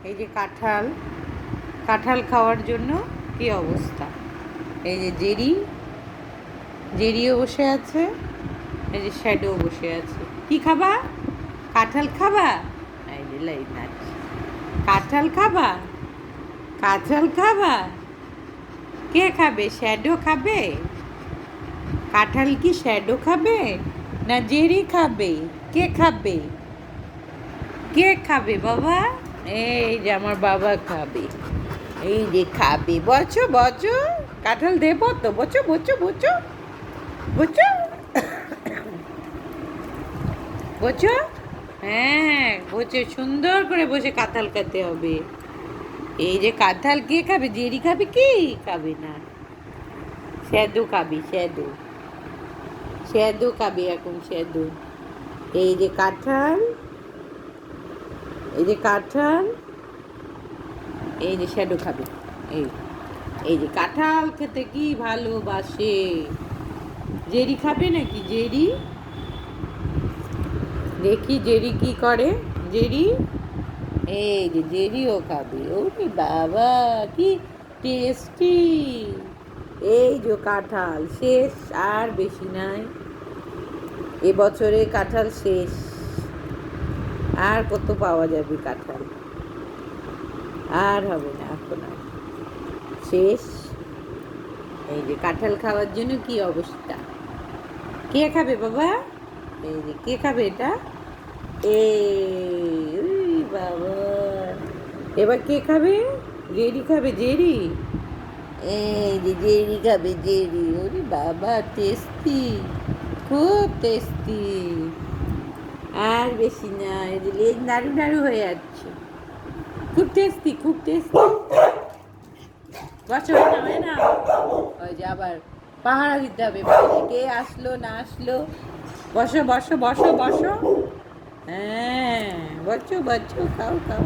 এই যে কাঁঠাল, কাঁঠাল খাওয়ার জন্য কি অবস্থা। এই যে জেরিও বসে আছে, এই যে শ্যাডো বসে আছে। কি খাবা? কাঁঠাল খাবা? এই যে লাইন আছে। কাঁঠাল খাবা? কাঁঠাল খাবা? কে খাবে? শ্যাডো খাবে? কাঁঠাল কি শ্যাডো খাবে না জেরি খাবে? কে খাবে? কে খাবে বাবা? এই যে আমার বাবা খাবে। এই যে খাবে। বচো বচো, কাঁঠাল দেবো তো। বচো বচো বচো বচো বচো। হ্যাঁ বসে সুন্দর করে বসে কাঁঠাল খেতে হবে। এই যে কাঁঠাল কে খাবে? জেরি খাবে কি? খাবে না। শ্যাদু খাবে, শ্যাদু। শ্যাদু খাবে এখন, শ্যাদু। এই যে কাঁঠাল, এই যে কাঁঠাল, এই যে শ্যাডো খাবে। এই এই যে কাঁঠাল খেতে কি ভালোবাসে। জেরি খাবে নাকি? জেরি দেখি জেরি কি করে। জেরি, এই যে জেরিও খাবে। ওরে বাবা কি টেস্টি। এই যে কাঁঠাল শেষ, আর বেশি নাই। এবছরে কাঁঠাল শেষ, আর কত পাওয়া যাবে কাঁঠাল? আর হবে না এখন, আর শেষ। এই যে কাঁঠাল খাওয়ার জন্য কি অবস্থা। কে খাবে বাবা? এই যে কে খাবে এটা? এই বাবা, এবার কে খাবে? জেরি খাবে, জেরি। এই যে জেরি খাবে, জেরি। ওরে বাবা টেস্টি, খুব টেস্টি। আর বেশি না, এই যে লেজ নাড়ু নাড়ু হয়ে যাচ্ছে। খুব টেস্টি, খুব টেস্টি। বসো না, ওই যে আবার পাহারা দিতে হবে বাইরে, কে আসলো না আসলো। বসো বসো বসো বসো। হ্যাঁ বসো বসো, খাও খাও।